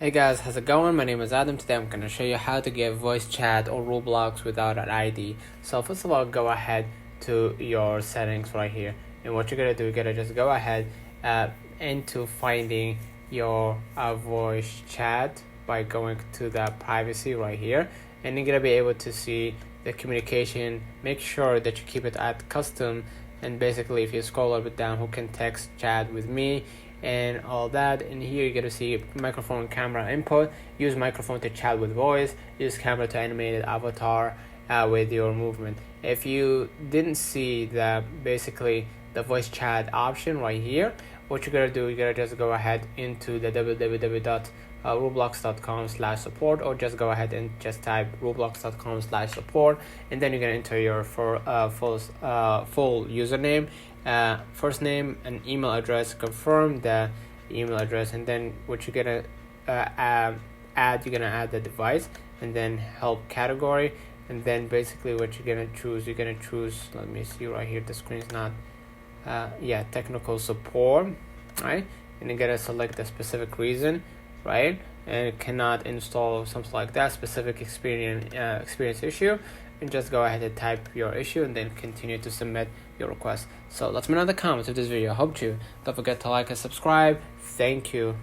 Hey guys, how's it going? My name is Adam. Today I'm going to show you how to get voice chat or Roblox without an ID. So first of all, go ahead to your settings right here. And what you're going to do, you're going to just go ahead into finding your voice chat by going to the privacy right here. And you're going to be able to see the communication. Make sure that you keep it at custom. And basically, if you scroll a little bit down, who can text chat with me and all that, and here you're gonna see microphone, camera input. Use microphone to chat with voice. Use camera to animate an avatar with your movement. If you didn't see basically the voice chat option right here, what you're gonna do, you're gonna just go ahead into the www.roblox.com/support, or just go ahead and just type roblox.com/support, and then you're gonna enter your full username, first name and email address. Confirm the email address, and then what you're gonna add, you're gonna add the device, and then help category, and then basically what you're gonna choose, let me see right here, the screen is not technical support, right? And you gotta select the specific reason, right? And it cannot install something like that, specific experience issue, and just go ahead and type your issue and then continue to submit your request. So let me know in the comments of this video. I hope you. Don't forget to like and subscribe. Thank you.